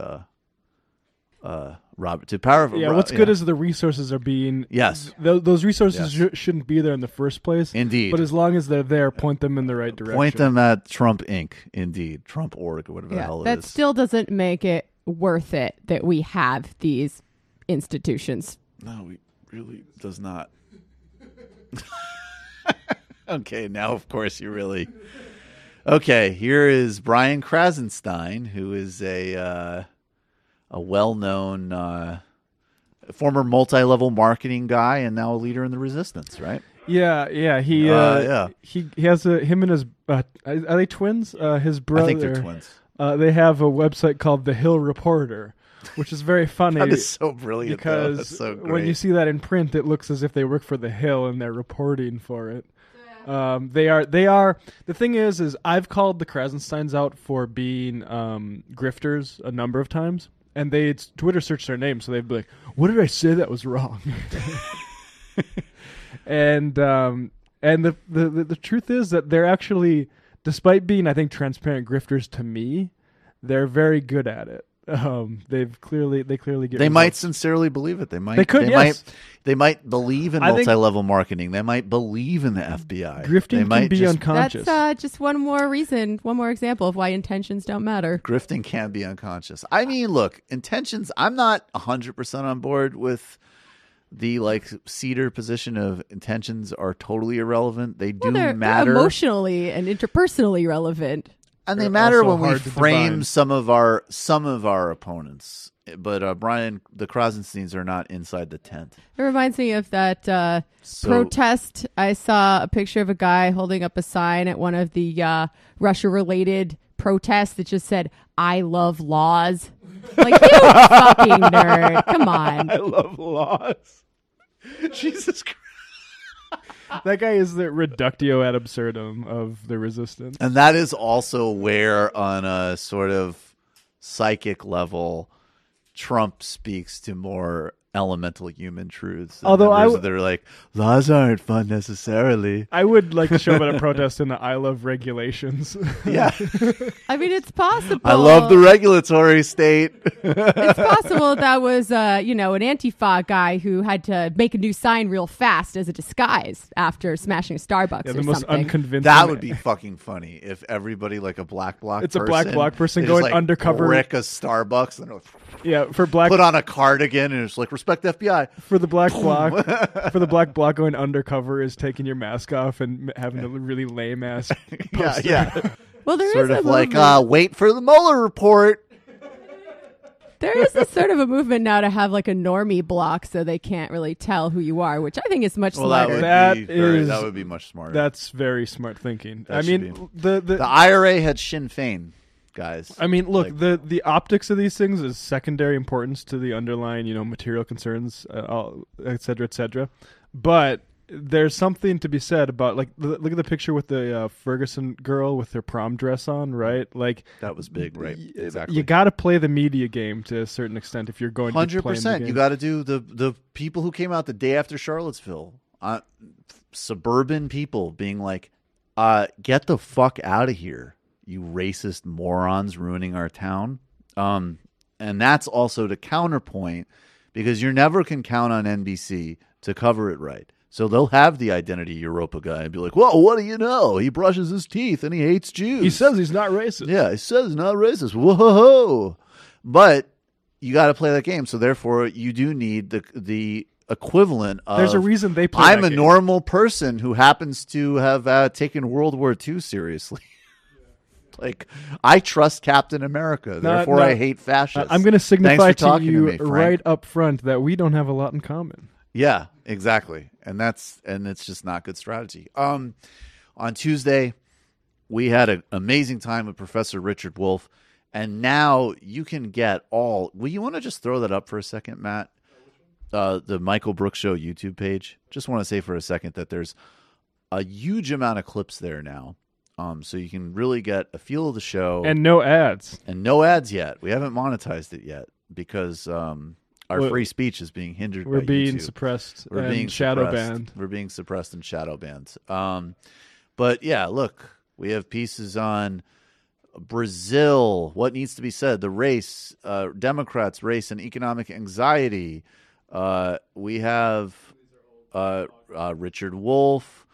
Robert. What's good is the resources are being... Yes. Those resources shouldn't be there in the first place. Indeed. But as long as they're there, point them in the right direction. Point them at Trump Inc. Indeed. Trump.org or whatever the hell it is. That still doesn't make it worth it that we have these institutions. No, it really does not. Okay, now of course you really... Okay, here is Brian Krasenstein, who is a well-known former multi-level marketing guy and now a leader in the resistance, right? Yeah. He has him and his are they twins? His brother. I think they're twins. They have a website called The Hill Reporter, which is very funny. That is so brilliant. Because that's so great. When you see that in print, it looks as if they work for The Hill and they're reporting for it. They are. The thing is I've called the Krasensteins out for being grifters a number of times. And they Twitter search their name, so they'd be like, "What did I say that was wrong?" and the truth is that they're actually, despite being, I think, transparent grifters to me, they're very good at it. They clearly get. They results. Might sincerely believe it. They might. They might believe in multi-level marketing. They might believe in the FBI. Grifting can be unconscious. That's just one more example of why intentions don't matter. Grifting can be unconscious. I mean, look, intentions. I'm not 100% on board with the Cedar position of intentions are totally irrelevant. They do matter. They're emotionally and interpersonally relevant. And they matter when we frame some of our opponents. But Brian, the Krasensteins are not inside the tent. It reminds me of that protest. I saw a picture of a guy holding up a sign at one of the Russia-related protests that just said, "I love laws." Like, you fucking nerd. Come on. I love laws. Jesus Christ. That guy is the reductio ad absurdum of the resistance. And that is also where, on a sort of psychic level, Trump speaks to more elemental human truths. Although they're like, laws aren't fun necessarily. I would like to show up at a protest in the I love regulations. Yeah. I mean, it's possible. I love the regulatory state. It's possible that was, an Antifa guy who had to make a new sign real fast as a disguise after smashing a Starbucks Yeah, or the most something. unconvincing. That would be fucking funny if everybody, like a black bloc It's person, a black bloc person they going just, like, undercover. brick a Starbucks and Yeah, for black put on a cardigan and it's like, respect the FBI. for the black bloc. For the black bloc, going undercover is taking your mask off and having a really lame ass. Yeah. Well, there Sort is of a like, movement. wait for the Mueller report. There is a sort of a movement now to have like a normie block so they can't really tell who you are, which I think is much smarter. That would be much smarter. That's very smart thinking. That I should mean, be. the IRA had Sinn Féin, guys. I mean, look, the optics of these things is secondary importance to the underlying, material concerns, et cetera, et cetera. But there's something to be said about, like, look at the picture with the Ferguson girl with her prom dress on, right? Like, that was big, right? Exactly. You got to play the media game to a certain extent if you're going to be playing the 100%. game. You got to do the people who came out the day after Charlottesville, suburban people being like, get the fuck out of here, you racist morons ruining our town. And that's also to counterpoint, because you never can count on NBC to cover it right. So they'll have the Identity Europa guy and be like, well, what do you know? He brushes his teeth and he hates Jews. He says he's not racist. Yeah, he says he's not racist. Whoa. But you got to play that game. So therefore, you do need the equivalent of... There's a reason they play I'm that a game. normal person who happens to have taken World War II seriously. Like, I trust Captain America. Therefore, I hate fascists. I'm going to signify Thanks for to you me, Frank. right up front that we don't have a lot in common. Yeah, exactly. And it's just not good strategy. On Tuesday, we had an amazing time with Professor Richard Wolff, and now you can get all... Will you want to just throw that up for a second, Matt? The Michael Brooks Show YouTube page. Just want to say for a second that there's a huge amount of clips there now. So you can really get a feel of the show. And no ads. And no ads yet. We haven't monetized it yet because our free speech is being hindered by We're being YouTube. suppressed We're and being shadow suppressed. banned. We're being suppressed and shadow banned. But yeah, look, we have pieces on Brazil, what needs to be said, the race, Democrats, race and economic anxiety. We have Richard Wolff,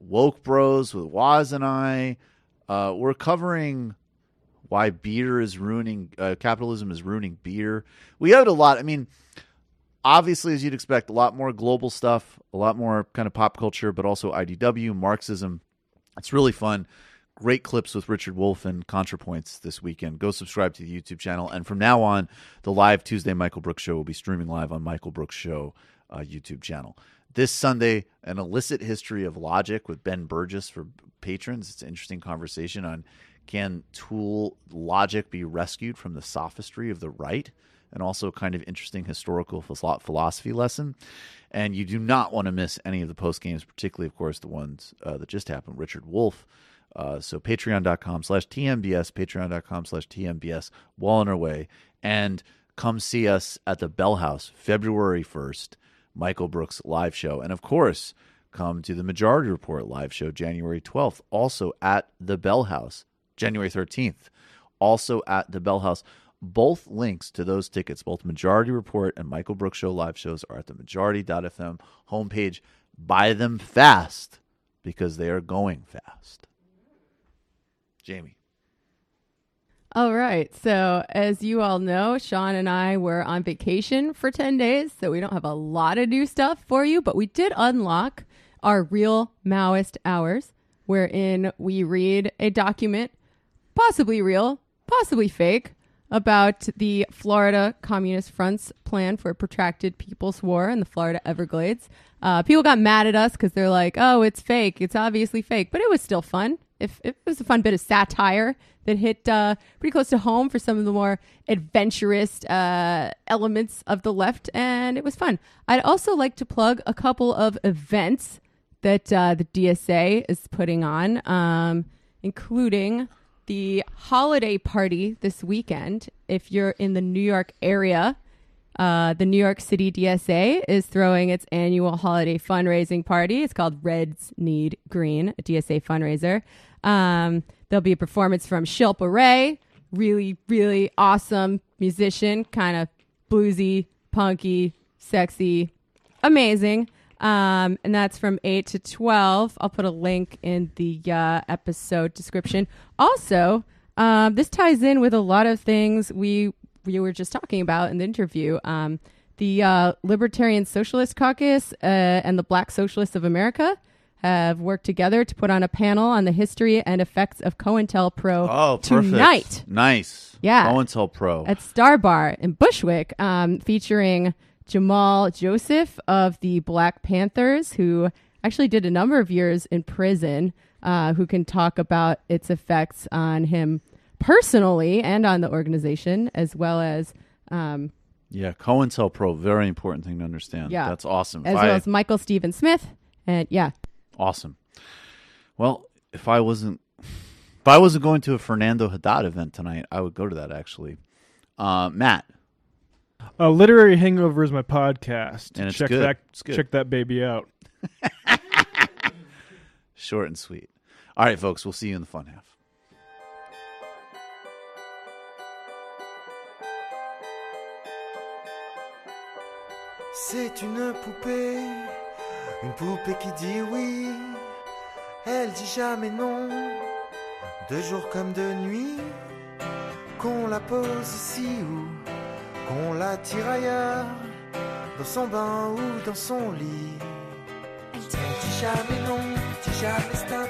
Woke Bros with Waz and I. We're covering why beer is ruining, capitalism is ruining beer. We had a lot. I mean, obviously, as you'd expect, a lot more global stuff, a lot more kind of pop culture, but also IDW, Marxism. It's really fun. Great clips with Richard Wolff and ContraPoints this weekend. Go subscribe to the YouTube channel. And from now on, the live Tuesday Michael Brooks Show will be streaming live on Michael Brooks Show YouTube channel. This Sunday, an illicit history of logic with Ben Burgess for patrons. It's an interesting conversation on can tool logic be rescued from the sophistry of the right, and also kind of interesting historical philosophy lesson. And you do not want to miss any of the post games, particularly, of course, the ones that just happened. Richard Wolff. So patreon.com/TMBS, patreon.com/TMBS, well on our way. And come see us at the Bell House, February 1st. Michael Brooks live show. And of course, come to the Majority Report live show January 12th, also at the Bell House. January 13th, also at the Bell House. Both links to those tickets, both Majority Report and Michael Brooks Show live shows, are at the majority.fm homepage. Buy them fast because they are going fast. Jamie. All right. So as you all know, Sean and I were on vacation for 10 days, so we don't have a lot of new stuff for you, but we did unlock our Real Maoist Hours, wherein we read a document, possibly real, possibly fake, about the Florida Communist Front's plan for a protracted People's War in the Florida Everglades. People got mad at us because they're like, oh, it's fake. It's obviously fake, but it was still fun. It was a fun bit of satire that hit pretty close to home for some of the more adventurous elements of the left, and it was fun. I'd also like to plug a couple of events that the DSA is putting on, including the holiday party this weekend. If you're in the New York area, The New York City DSA is throwing its annual holiday fundraising party. It's called Reds Need Green, a DSA fundraiser. There'll be a performance from Shilpa Ray, really, really awesome musician, kind of bluesy, punky, sexy, amazing. And that's from 8 to 12. I'll put a link in the episode description. Also, this ties in with a lot of things we were just talking about in the interview. The Libertarian Socialist Caucus and the Black Socialists of America have worked together to put on a panel on the history and effects of COINTELPRO tonight. Nice. Yeah. COINTELPRO. At Star Bar in Bushwick, featuring Jamal Joseph of the Black Panthers, who actually did a number of years in prison, who can talk about its effects on him personally and on the organization, as well as... yeah, COINTELPRO, very important thing to understand. Yeah. That's awesome. As well as Michael Stephen Smith. And yeah. Awesome. Well, if I wasn't going to a Fernando Haddad event tonight, I would go to that, actually. Matt. Literary Hangover is my podcast. And it's check good. Check that baby out. Short and sweet. All right, folks, we'll see you in the fun half. C'est une poupée qui dit oui, elle dit jamais non, de jour comme de nuit, qu'on la pose ici ou qu'on la tire ailleurs, dans son bain ou dans son lit. Elle dit jamais non, dit jamais stop,